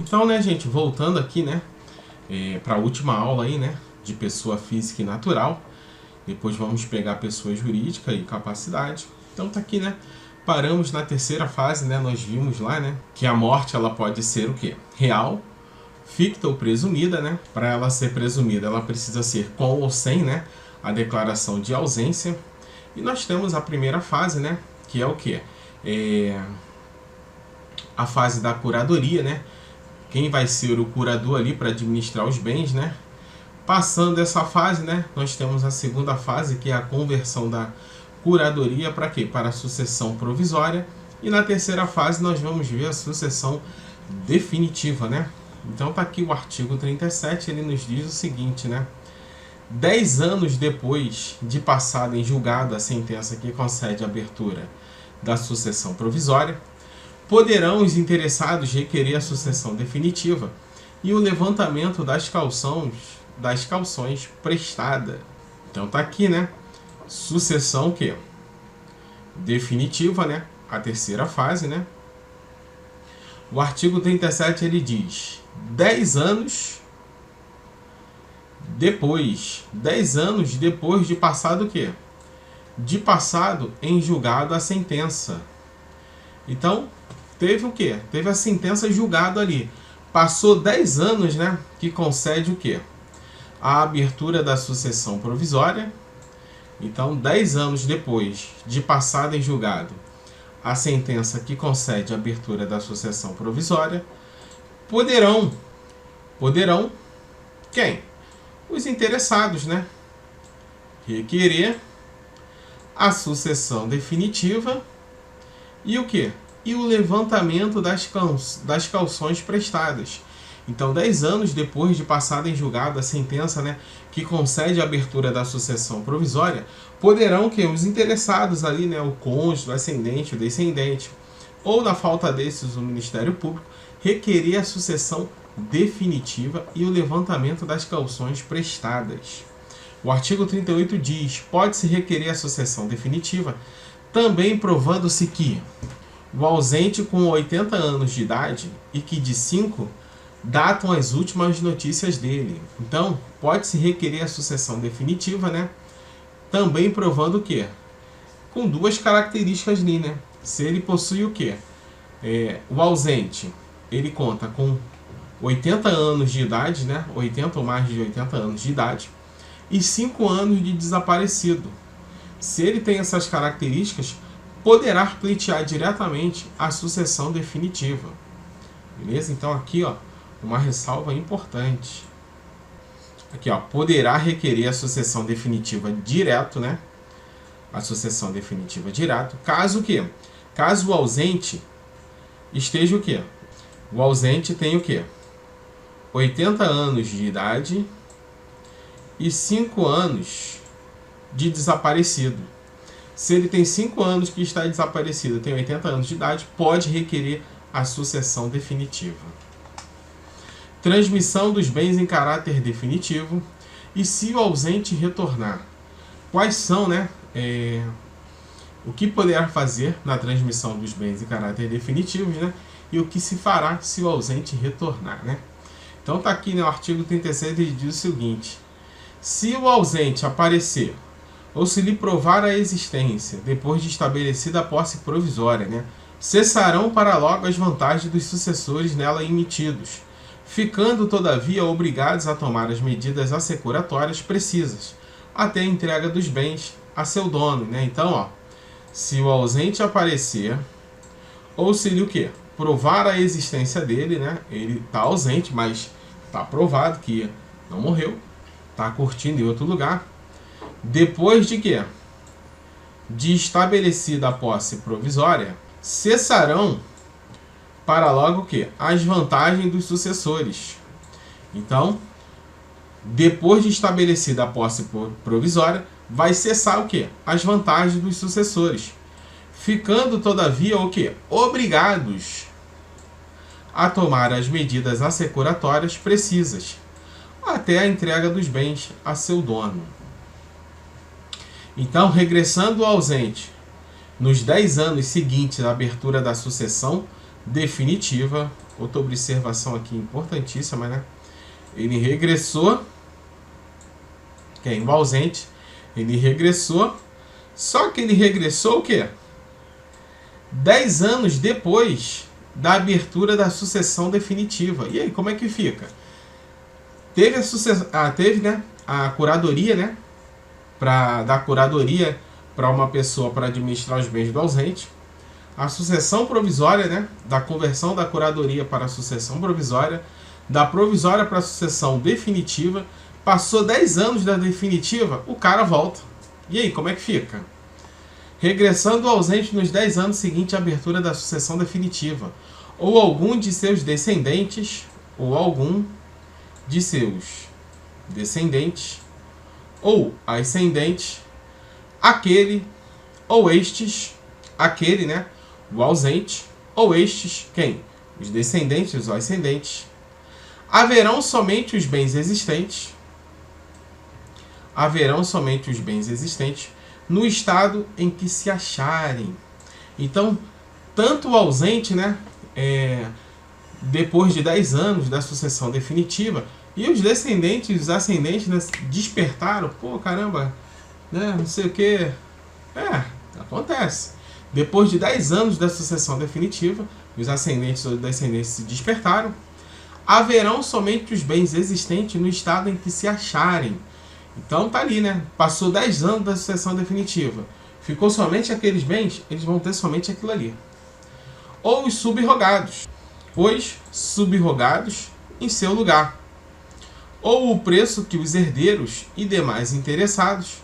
Então, né, gente, voltando aqui, né, para a última aula aí, né, de pessoa física e natural. Depois vamos pegar pessoa jurídica e capacidade. Então tá aqui, né, paramos na terceira fase, né, nós vimos lá, né, que a morte ela pode ser o quê? Real, ficta ou presumida, né? Para ela ser presumida, ela precisa ser com ou sem, né, a declaração de ausência. E nós temos a primeira fase, né, que é o quê? A fase da curadoria, né? Quem vai ser o curador ali para administrar os bens, né? Passando essa fase, né, nós temos a segunda fase, que é a conversão da curadoria para quê? Para a sucessão provisória. E na terceira fase nós vamos ver a sucessão definitiva, né? Então tá aqui o artigo 37, ele nos diz o seguinte, né? 10 anos depois de passada em julgado a sentença que concede a abertura da sucessão provisória, poderão os interessados requerer a sucessão definitiva e o levantamento das calções prestada. Então tá aqui, né? Sucessão que definitiva, né? A terceira fase, né? O artigo 37 ele diz: 10 anos depois de passado o quê? De passado em julgado a sentença. Então, teve o quê? Teve a sentença julgada ali. Passou 10 anos, né? Que concede o quê? A abertura da sucessão provisória. Então, 10 anos depois de passado em julgado a sentença que concede a abertura da sucessão provisória, poderão quem? Os interessados, né? Requerer a sucessão definitiva e o quê? E o levantamento das calções prestadas. Então, 10 anos depois de passada em julgado a sentença, né, que concede a abertura da sucessão provisória, poderão que os interessados ali, né, o cônjuge, o ascendente, o descendente, ou na falta desses, o Ministério Público, requerer a sucessão definitiva e o levantamento das calções prestadas. O artigo 38 diz: pode-se requerer a sucessão definitiva, também provando-se que o ausente com 80 anos de idade e que de 5 datam as últimas notícias dele. Então, pode-se requerer a sucessão definitiva, né? Também provando o quê? Com duas características ali, né? Se ele possui o quê? O ausente, ele conta com 80 anos de idade, né? 80 ou mais de 80 anos de idade e 5 anos de desaparecido. Se ele tem essas características, poderá pleitear diretamente a sucessão definitiva. Beleza? Então aqui, ó, uma ressalva importante. Aqui, ó, poderá requerer a sucessão definitiva direto, né? A sucessão definitiva direto. Caso o quê? Caso o ausente esteja o quê? O ausente tem o quê? 80 anos de idade e 5 anos de desaparecido. Se ele tem 5 anos que está desaparecido, tem 80 anos de idade, pode requerer a sucessão definitiva. Transmissão dos bens em caráter definitivo. E se o ausente retornar, quais são, né, o que poderá fazer na transmissão dos bens em caráter definitivo, né, e o que se fará se o ausente retornar, né? Então tá aqui no artigo 36, ele diz o seguinte: se o ausente aparecer ou se lhe provar a existência depois de estabelecida a posse provisória, né, cessarão para logo as vantagens dos sucessores nela emitidos, ficando todavia obrigados a tomar as medidas assecuratórias precisas até a entrega dos bens a seu dono, né? Então, ó, se o ausente aparecer ou se lhe o quê? Provar a existência dele, né? Ele está ausente, mas está provado que não morreu, está curtindo em outro lugar. Depois de quê? De estabelecida a posse provisória, cessarão para logo o quê? As vantagens dos sucessores. Então, depois de estabelecida a posse provisória, vai cessar o quê? As vantagens dos sucessores, ficando todavia o quê? Obrigados a tomar as medidas assecuratórias precisas até a entrega dos bens a seu dono. Então, regressando ao ausente, nos 10 anos seguintes à abertura da sucessão definitiva, outra observação aqui importantíssima, né? Ele regressou, quem? O ausente, ele regressou, só que ele regressou o quê? 10 anos depois da abertura da sucessão definitiva. E aí, como é que fica? Teve né, a curadoria, né? Para dar curadoria para uma pessoa para administrar os bens do ausente. A sucessão provisória, né? Da conversão da curadoria para a sucessão provisória. Da provisória para a sucessão definitiva. Passou 10 anos da definitiva, o cara volta. E aí, como é que fica? Regressando o ausente nos 10 anos seguintes à abertura da sucessão definitiva, ou algum de seus descendentes, ou algum de seus descendentes, ou ascendentes, aquele, ou estes, aquele, né? O ausente, ou estes, quem? Os descendentes ou ascendentes. Haverão somente os bens existentes. Haverão somente os bens existentes no estado em que se acharem. Então, tanto o ausente, né, depois de 10 anos da sucessão definitiva, e os descendentes, os ascendentes, né, despertaram, pô, caramba, né, não sei o que. Acontece. Depois de 10 anos da sucessão definitiva, os ascendentes ou descendentes se despertaram, haverão somente os bens existentes no estado em que se acharem. Então tá ali, né? Passou 10 anos da sucessão definitiva. Ficou somente aqueles bens, eles vão ter somente aquilo ali. Ou os subrogados. Os subrogados em seu lugar. Ou o preço que os herdeiros e demais interessados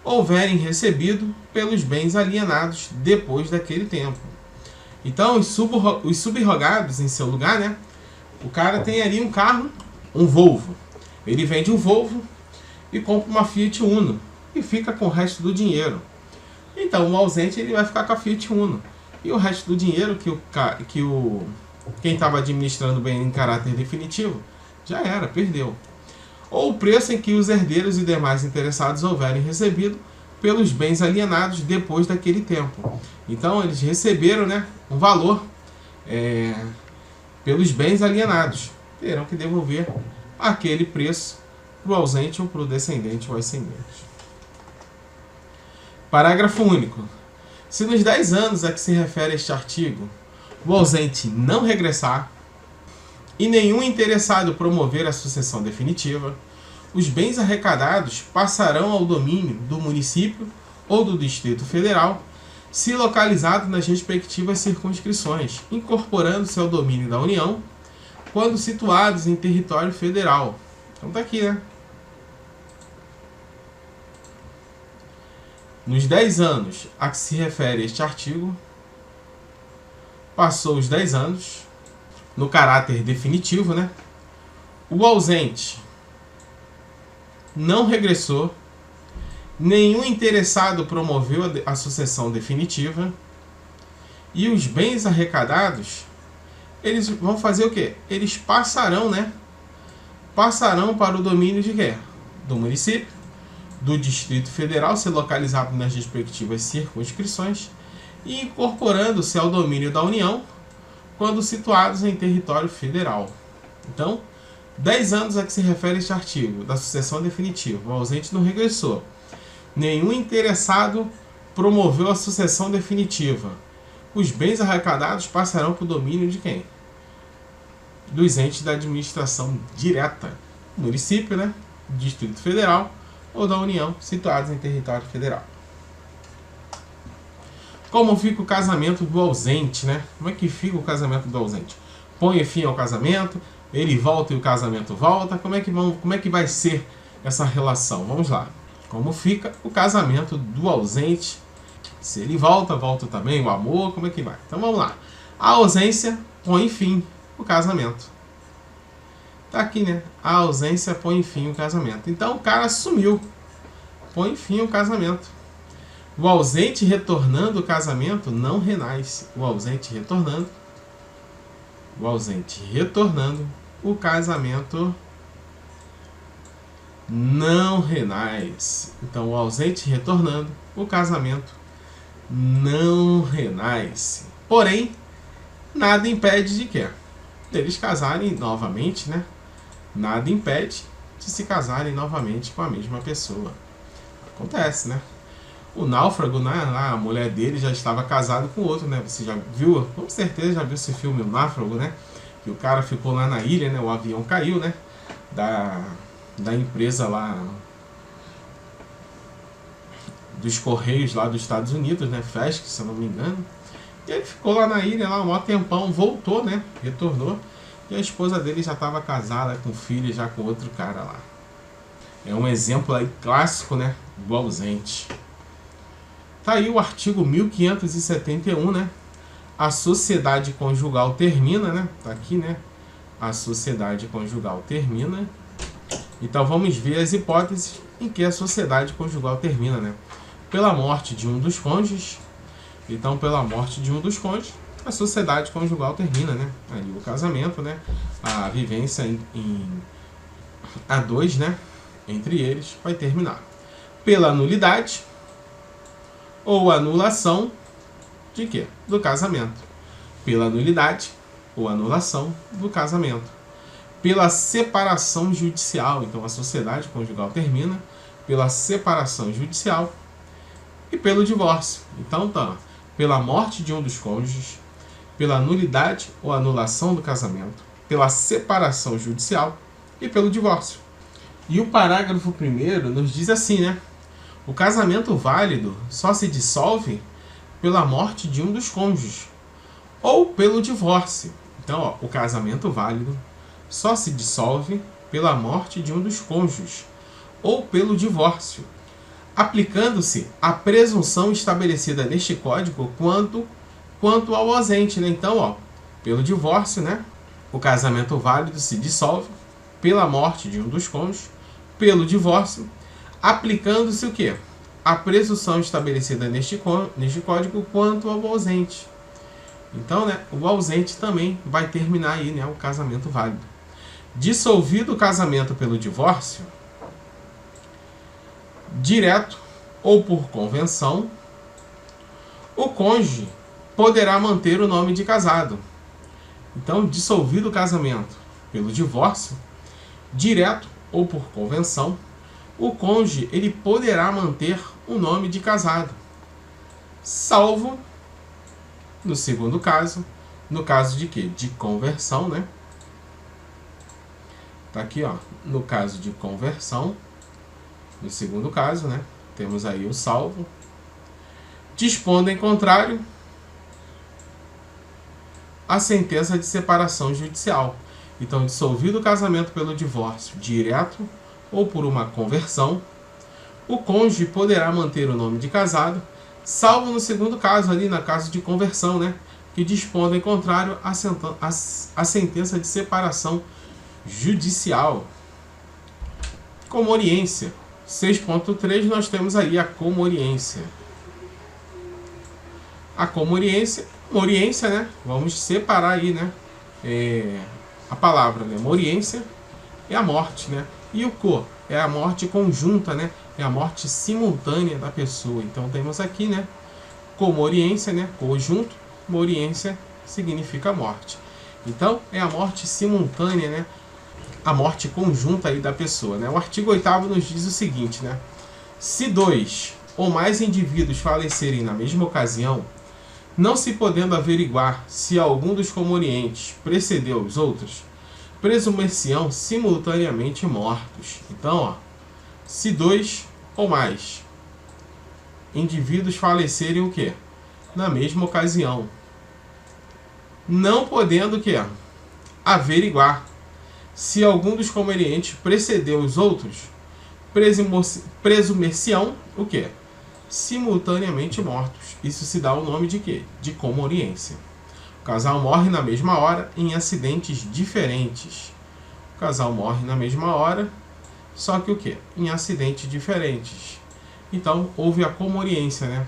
houverem recebido pelos bens alienados depois daquele tempo. Então os subrogados em seu lugar, né? O cara tem ali um carro, um Volvo. Ele vende um Volvo e compra uma Fiat Uno e fica com o resto do dinheiro. Então o ausente ele vai ficar com a Fiat Uno e o resto do dinheiro quem estava administrando bem em caráter definitivo já era, perdeu. Ou o preço em que os herdeiros e demais interessados houverem recebido pelos bens alienados depois daquele tempo. Então eles receberam, né, um valor pelos bens alienados, terão que devolver aquele preço para o ausente ou para o descendente ou ascendente. Parágrafo único. Se nos 10 anos a que se refere este artigo, o ausente não regressar e nenhum interessado promover a sucessão definitiva, os bens arrecadados passarão ao domínio do município ou do Distrito Federal, se localizado nas respectivas circunscrições, incorporando-se ao domínio da União, quando situados em território federal. Então tá aqui, né? Nos 10 anos a que se refere este artigo, passou os 10 anos, no caráter definitivo, né? O ausente não regressou, nenhum interessado promoveu a sucessão definitiva, e os bens arrecadados, eles vão fazer o quê? Eles passarão, né? Passarão para o domínio de quê? Do município, do Distrito Federal, se localizado nas respectivas circunscrições, e incorporando-se ao domínio da União, quando situados em território federal. Então, 10 anos a que se refere este artigo, da sucessão definitiva, o ausente não regressou. Nenhum interessado promoveu a sucessão definitiva. Os bens arrecadados passarão para o domínio de quem? Dos entes da administração direta. Município, né? Distrito Federal ou da União, situados em território federal. Como fica o casamento do ausente, né? Como é que fica o casamento do ausente? Põe fim ao casamento, ele volta e o casamento volta. Como é que vai ser essa relação? Vamos lá. Como fica o casamento do ausente? Se ele volta também o amor, como é que vai? Então vamos lá. A ausência põe fim ao casamento. Tá aqui, né? A ausência põe fim ao casamento. Então o cara sumiu. Põe fim ao casamento. O ausente retornando o casamento não renasce. O ausente retornando, o casamento não renasce. Então, o ausente retornando, o casamento não renasce. Porém, nada impede de quê? deles casarem novamente, né? Nada impede de se casarem novamente com a mesma pessoa. Acontece, né? O náufrago, né? A mulher dele já estava casada com outro, né? Você já viu? Com certeza já viu esse filme, O Náufrago, né? Que o cara ficou lá na ilha, né? O avião caiu, né? Da empresa lá dos Correios lá dos Estados Unidos, né? FedEx, se eu não me engano. E ele ficou lá na ilha, lá um maior tempão, voltou, né? Retornou. E a esposa dele já estava casada, com filho, já com outro cara lá. É um exemplo aí clássico, né? Do ausente. Tá aí o artigo 1571, né? A sociedade conjugal termina, né? Tá aqui, né? A sociedade conjugal termina. Então vamos ver as hipóteses em que a sociedade conjugal termina, né? Pela morte de um dos cônjuges. Então, pela morte de um dos cônjuges, a sociedade conjugal termina, né? Ali o casamento, né? A vivência em a dois, né? Entre eles vai terminar. Pela nulidade ou anulação de quê? Do casamento. Pela nulidade ou anulação do casamento. Pela separação judicial. Então, a sociedade conjugal termina pela separação judicial e pelo divórcio. Então, tá. Pela morte de um dos cônjuges, pela nulidade ou anulação do casamento, pela separação judicial e pelo divórcio. E o parágrafo 1º nos diz assim, né? O casamento válido só se dissolve pela morte de um dos cônjuges ou pelo divórcio. Então, ó, o casamento válido só se dissolve pela morte de um dos cônjuges ou pelo divórcio, aplicando-se a presunção estabelecida neste código quanto ao ausente, né? Então, ó, pelo divórcio, né? O casamento válido se dissolve pela morte de um dos cônjuges, pelo divórcio, aplicando-se o quê? A presunção estabelecida neste código quanto ao ausente. Então, né, o ausente também vai terminar aí, né, o casamento válido. Dissolvido o casamento pelo divórcio, direto ou por convenção, o cônjuge poderá manter o nome de casado. Então, dissolvido o casamento pelo divórcio, direto ou por convenção, o cônjuge ele poderá manter o nome de casado, salvo no segundo caso, no caso de quê? De conversão, né? Tá aqui, ó, no caso de conversão, no segundo caso, né? Temos aí o salvo. Dispondo em contrário a sentença de separação judicial. Então, dissolvido o casamento pelo divórcio direto ou por uma conversão, o cônjuge poderá manter o nome de casado, salvo no segundo caso, ali na caso de conversão, né? Que dispondo em contrário a sentença de separação judicial. Comoriência. 6.3 nós temos aí a comoriência. A comoriência, moriência, né? Vamos separar aí, né? A palavra, né? Moriência é a morte, né? E o co é a morte conjunta, né? É a morte simultânea da pessoa. Então temos aqui, né? Comoriência, né? Conjunto, moriência significa morte. Então é a morte simultânea, né? A morte conjunta aí da pessoa, né? O artigo 8º nos diz o seguinte, né? Se dois ou mais indivíduos falecerem na mesma ocasião, não se podendo averiguar se algum dos comorientes precedeu os outros, presumir-se-ão simultaneamente mortos. Então, ó, se dois ou mais indivíduos falecerem o quê? Na mesma ocasião, não podendo o quê? Averiguar se algum dos comorientes precedeu os outros, presumir-se-ão o quê? Simultaneamente mortos. Isso se dá o nome de quê? De comoriência. O casal morre na mesma hora em acidentes diferentes. O casal morre na mesma hora, só que o quê? Em acidentes diferentes. Então, houve a comoriência, né?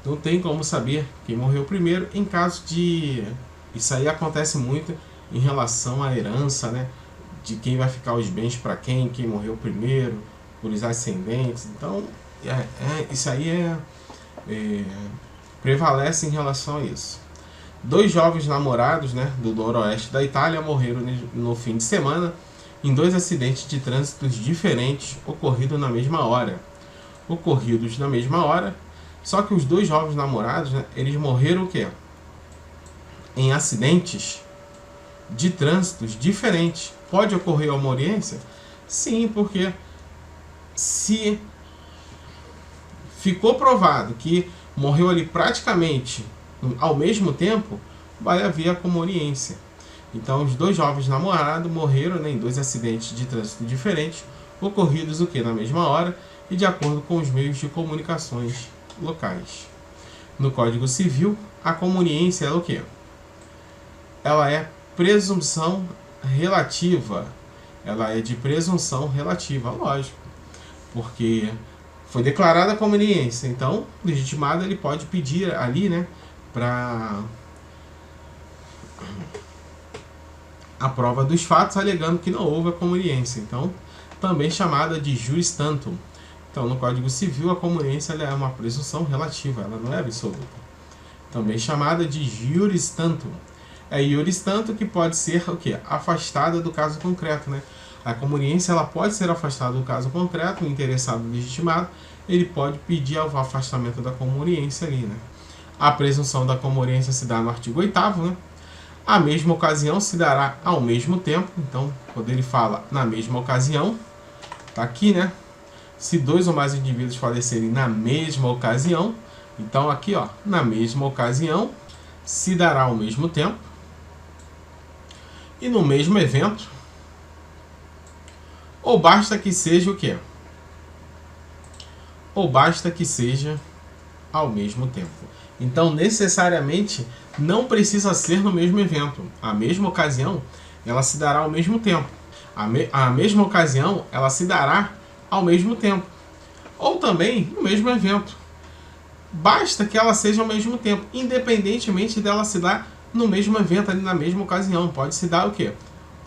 Não tem como saber quem morreu primeiro em caso de... Isso aí acontece muito em relação à herança, né? De quem vai ficar os bens para quem morreu primeiro, por os ascendentes. Então, isso aí prevalece em relação a isso. Dois jovens namorados, né, do noroeste da Itália morreram no fim de semana em dois acidentes de trânsito diferentes ocorridos na mesma hora. Só que os dois jovens namorados, né, eles morreram o quê? Em acidentes de trânsito diferentes. Pode ocorrer uma ocorrência? Sim, porque se ficou provado que morreu ali praticamente ao mesmo tempo, vai haver a comoriência. Então, os dois jovens namorados morreram, né, em dois acidentes de trânsito diferentes, ocorridos o quê? Na mesma hora e de acordo com os meios de comunicações locais. No Código Civil, a comoriência é o quê? Ela é presunção relativa. Ela é de presunção relativa, lógico. Porque foi declarada a comoriência. Então, o legitimado ele pode pedir ali, né, para a prova dos fatos, alegando que não houve a comoriência. Então, também chamada de juris tantum. Então, no Código Civil, a comoriência ela é uma presunção relativa, ela não é absoluta. Também chamada de juris tantum. É juris tantum que pode ser o quê? Afastada do caso concreto, né? A comoriência ela pode ser afastada do caso concreto, o interessado legitimado, ele pode pedir o afastamento da comoriência ali, né? A presunção da comoriência se dá no artigo 8º, né? A mesma ocasião se dará ao mesmo tempo. Então, quando ele fala na mesma ocasião, tá aqui, né? Se dois ou mais indivíduos falecerem na mesma ocasião, então aqui, ó, na mesma ocasião, se dará ao mesmo tempo. E no mesmo evento, ou basta que seja o quê? Ou basta que seja ao mesmo tempo. Então, necessariamente, não precisa ser no mesmo evento. A mesma ocasião, ela se dará ao mesmo tempo. A mesma ocasião, ela se dará ao mesmo tempo. Ou também no mesmo evento. Basta que ela seja ao mesmo tempo, independentemente dela se dar no mesmo evento, ali na mesma ocasião. Pode se dar o quê?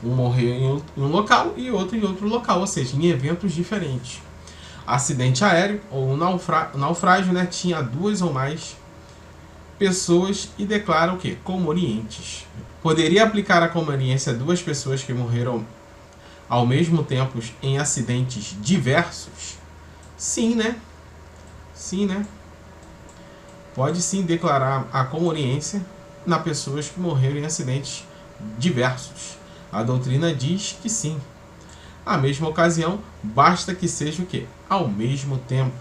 Um morrer em um local e outro em outro local, ou seja, em eventos diferentes. Acidente aéreo ou naufrágio, né, tinha duas ou mais pessoas e declara o quê? Comorientes. Poderia aplicar a comoriência a duas pessoas que morreram ao mesmo tempo em acidentes diversos? Sim, né? Sim, né? Pode sim declarar a comoriência nas pessoas que morreram em acidentes diversos. A doutrina diz que sim. A mesma ocasião, basta que seja o quê? Ao mesmo tempo.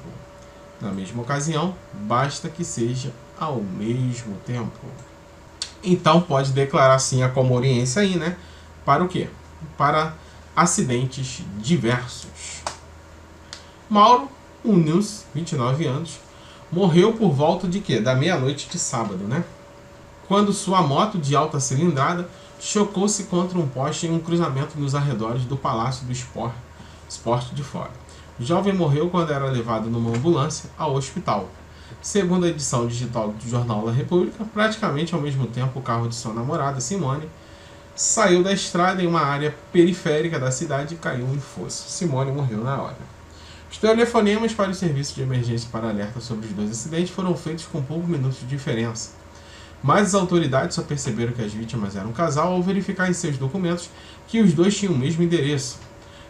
Na mesma ocasião, basta que seja ao mesmo tempo. Então, pode declarar sim a comoriência aí, né? Para o quê? Para acidentes diversos. Mauro Unius, 29 anos, morreu por volta de quê? Da meia-noite de sábado, né? Quando sua moto de alta cilindrada chocou-se contra um poste em um cruzamento nos arredores do Palácio do Esporte de Fora. O jovem morreu quando era levado numa ambulância ao hospital. Segundo a edição digital do Jornal da República, praticamente ao mesmo tempo o carro de sua namorada, Simone, saiu da estrada em uma área periférica da cidade e caiu em fosso. Simone morreu na hora. Os telefonemas para o serviço de emergência para alerta sobre os dois acidentes foram feitos com poucos minutos de diferença. Mas as autoridades só perceberam que as vítimas eram um casal ao verificar em seus documentos que os dois tinham o mesmo endereço.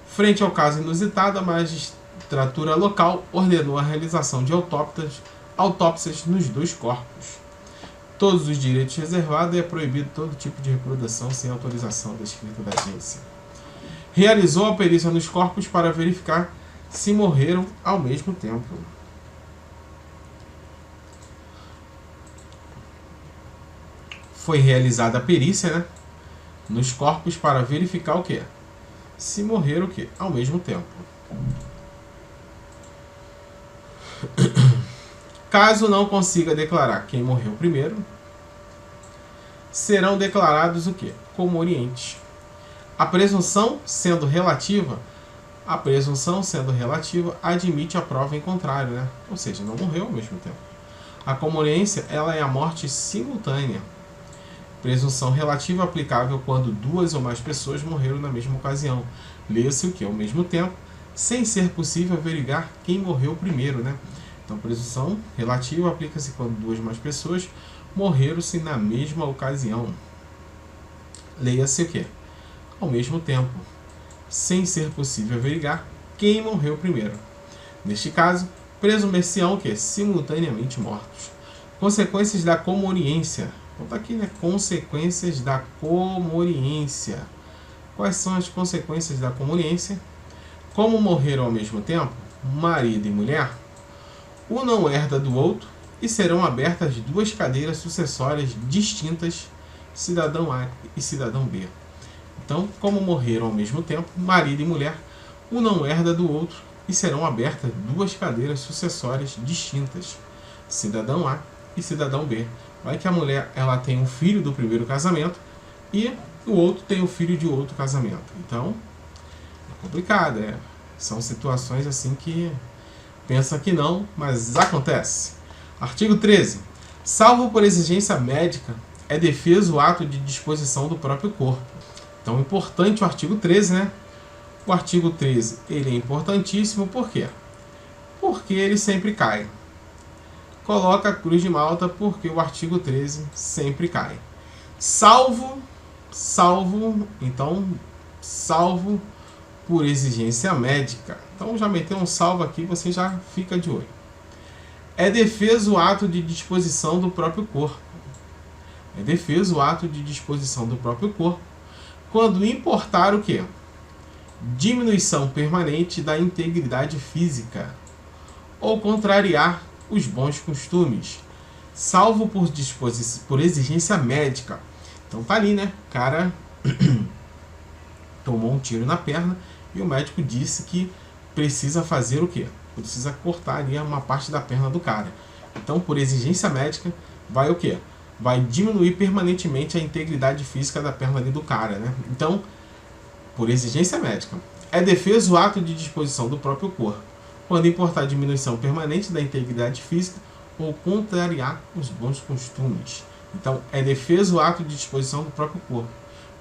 Frente ao caso inusitado, a magistratura local ordenou a realização de autópsias nos dois corpos. Todos os direitos reservados e é proibido todo tipo de reprodução sem autorização descrita da agência. Realizou a perícia nos corpos para verificar se morreram ao mesmo tempo. Foi realizada a perícia, né, nos corpos para verificar o quê? Se morreram o quê? Ao mesmo tempo. Caso não consiga declarar quem morreu primeiro, serão declarados o quê? Comorientes. A presunção sendo relativa, admite a prova em contrário, né? Ou seja, não morreu ao mesmo tempo. A comoriência, ela é a morte simultânea. Presunção relativa aplicável quando duas ou mais pessoas morreram na mesma ocasião. Lê-se o que? Ao mesmo tempo, sem ser possível averiguar quem morreu primeiro, né? Então, presunção relativa aplica-se quando duas ou mais pessoas morreram-se na mesma ocasião. Leia-se o quê? Ao mesmo tempo, sem ser possível averiguar quem morreu primeiro. Neste caso, presumir-se-ão o quê? Simultaneamente mortos. Consequências da comoriência. Então tá aqui, né? Consequências da comoriência. Quais são as consequências da comoriência? Como morreram ao mesmo tempo, marido e mulher, um não herda do outro e serão abertas duas cadeiras sucessórias distintas, cidadão A e cidadão B. Então, como morreram ao mesmo tempo, marido e mulher, um não herda do outro e serão abertas duas cadeiras sucessórias distintas, cidadão A e cidadão B. Vai que a mulher ela tem um filho do primeiro casamento e o outro tem o filho de outro casamento. Então, é complicado, são situações assim que pensa que não, mas acontece. Artigo 13. Salvo por exigência médica, é defeso o ato de disposição do próprio corpo. Então, importante o artigo 13, né? O artigo 13, ele é importantíssimo, por quê? Porque ele sempre cai. Coloca a cruz de Malta porque o artigo 13 sempre cai. Salvo por exigência médica. Então já meteu um salvo aqui, você já fica de olho. É defeso o ato de disposição do próprio corpo. É defeso o ato de disposição do próprio corpo quando importar o quê? Diminuição permanente da integridade física ou contrariar os bons costumes, salvo por exigência médica. Então tá ali, né? O cara tomou um tiro na perna e o médico disse que precisa fazer o quê? Precisa cortar ali uma parte da perna do cara. Então, por exigência médica, vai o quê? Vai diminuir permanentemente a integridade física da perna ali do cara, né? Então, por exigência médica, é defeso o ato de disposição do próprio corpo, quando importar diminuição permanente da integridade física ou contrariar os bons costumes. Então, é defeso o ato de disposição do próprio corpo,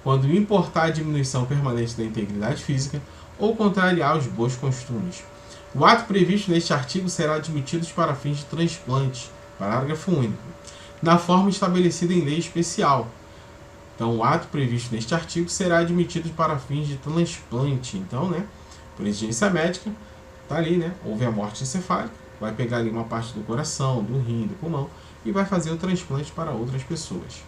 quando importar diminuição permanente da integridade física ou contrariar os bons costumes. O ato previsto neste artigo será admitido para fins de transplante, parágrafo único, na forma estabelecida em lei especial. Então, o ato previsto neste artigo será admitido para fins de transplante. Então, né, por exigência médica, tá ali, né, houve a morte encefálica, vai pegar ali uma parte do coração, do rim, do pulmão e vai fazer o transplante para outras pessoas.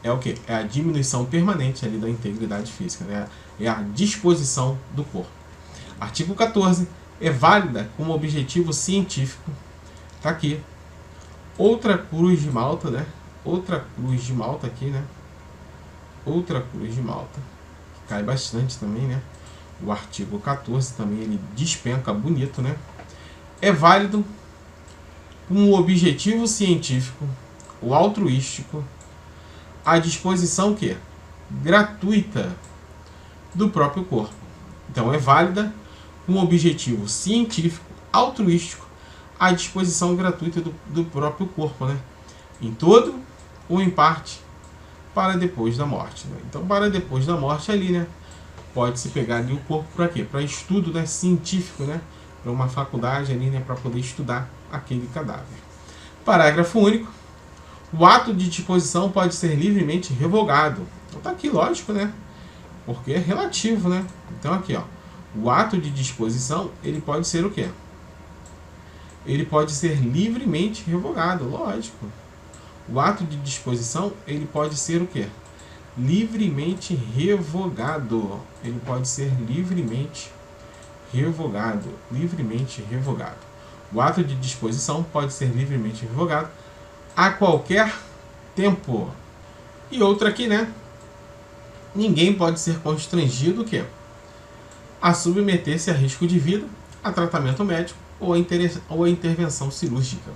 É o que? É a diminuição permanente ali da integridade física, né? É a disposição do corpo. Artigo 14. É válida como objetivo científico. Tá aqui. Outra cruz de Malta, né? Outra cruz de Malta aqui, né? Outra cruz de Malta. Que cai bastante também, né? O artigo 14 também ele despenca bonito, né? É válido como objetivo científico, o altruístico, a disposição que gratuita do próprio corpo. Então é válida com um objetivo científico, altruístico, a disposição gratuita do próprio corpo, né? Em todo ou em parte, para depois da morte. Né? Então, para depois da morte ali, né? Pode-se pegar ali o corpo para quê? Para estudo, né, científico, né? Para uma faculdade ali, né? Para poder estudar aquele cadáver. Parágrafo único. O ato de disposição pode ser livremente revogado. Então tá aqui, lógico, né? Porque é relativo, né? Então aqui, ó. O ato de disposição, ele pode ser o quê? Ele pode ser livremente revogado, lógico. O ato de disposição, ele pode ser o quê? Livremente revogado. Ele pode ser livremente revogado. Livremente revogado. O ato de disposição pode ser livremente revogado a qualquer tempo. E outra aqui, né? Ninguém pode ser constrangido o quê? A submeter-se a risco de vida, a tratamento médico ou a intervenção cirúrgica.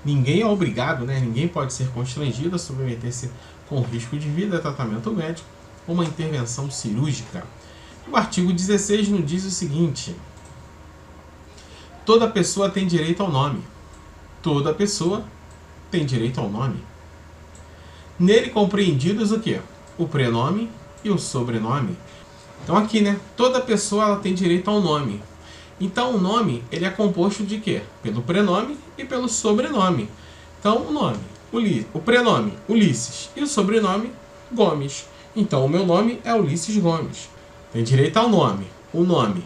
Ninguém é obrigado, né? Ninguém pode ser constrangido a submeter-se com risco de vida, a tratamento médico ou uma intervenção cirúrgica. O artigo 16 nos diz o seguinte: toda pessoa tem direito ao nome. Toda pessoa tem direito ao nome. Nele compreendidos o quê? O prenome e o sobrenome. Então aqui, né? Toda pessoa ela tem direito ao nome. Então o nome ele é composto de quê? Pelo prenome e pelo sobrenome. Então o nome o prenome Ulisses e o sobrenome Gomes. Então o meu nome é Ulisses Gomes. Tem direito ao nome. O nome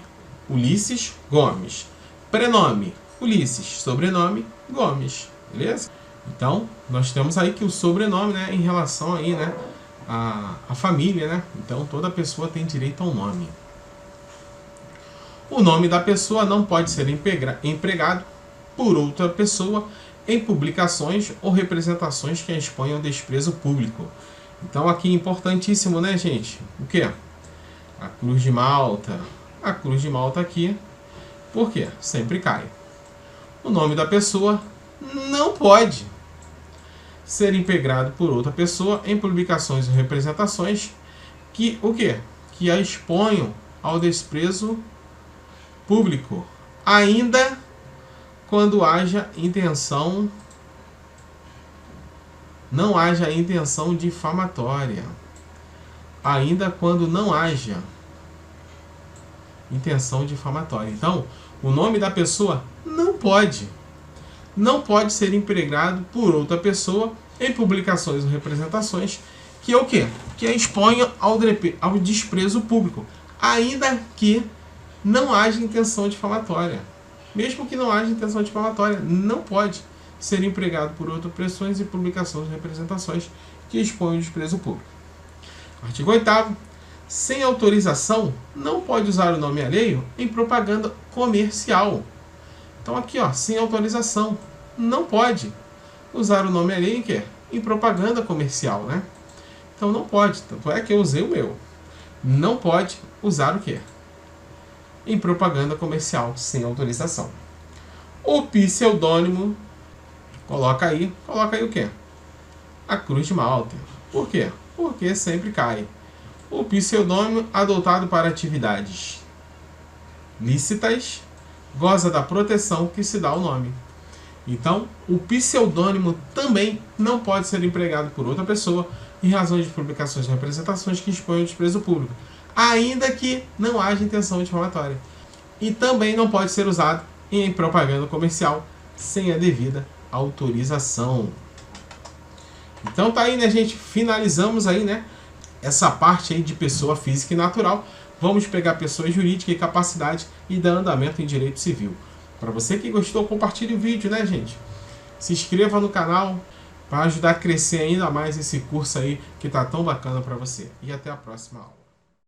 Ulisses Gomes. Prenome Ulisses. Sobrenome Gomes. Beleza? Então nós temos aí que o sobrenome, né, em relação aí, né, a família, né? Então toda pessoa tem direito ao nome. O nome da pessoa não pode ser empregado por outra pessoa em publicações ou representações que exponham desprezo público. Então aqui importantíssimo, né, gente? O que? A cruz de Malta. A cruz de Malta aqui. Por quê? Sempre cai. O nome da pessoa não pode ser empregado por outra pessoa em publicações ou representações que o quê? Que a exponham ao desprezo público, ainda quando haja intenção, não haja intenção difamatória, ainda quando não haja intenção difamatória. Então, o nome da pessoa não pode ser empregado por outra pessoa em publicações ou representações que é o quê? Que a exponha ao desprezo público, ainda que não haja intenção difamatória. Mesmo que não haja intenção difamatória, não pode ser empregado por outras pessoas em publicações ou representações que expõem o desprezo público. Artigo 8º. Sem autorização, não pode usar o nome alheio em propaganda comercial. Então aqui, ó, sem autorização, não pode usar o nome alheio em quê? Em propaganda comercial, né? Então não pode, tanto é que eu usei o meu. Não pode usar o quê? Em propaganda comercial, sem autorização. O pseudônimo, coloca aí o quê? A cruz de Malta. Por quê? Porque sempre cai. O pseudônimo adotado para atividades lícitas goza da proteção que se dá ao nome. Então, o pseudônimo também não pode ser empregado por outra pessoa em razão de publicações e representações que expõem o desprezo público, ainda que não haja intenção difamatória. E também não pode ser usado em propaganda comercial sem a devida autorização. Então tá aí, né, gente? Finalizamos aí, né, essa parte aí de pessoa física e natural. Vamos pegar pessoa jurídica e capacidade e dar andamento em direito civil. Para você que gostou, compartilhe o vídeo, né, gente? Se inscreva no canal para ajudar a crescer ainda mais esse curso aí que tá tão bacana para você. E até a próxima aula.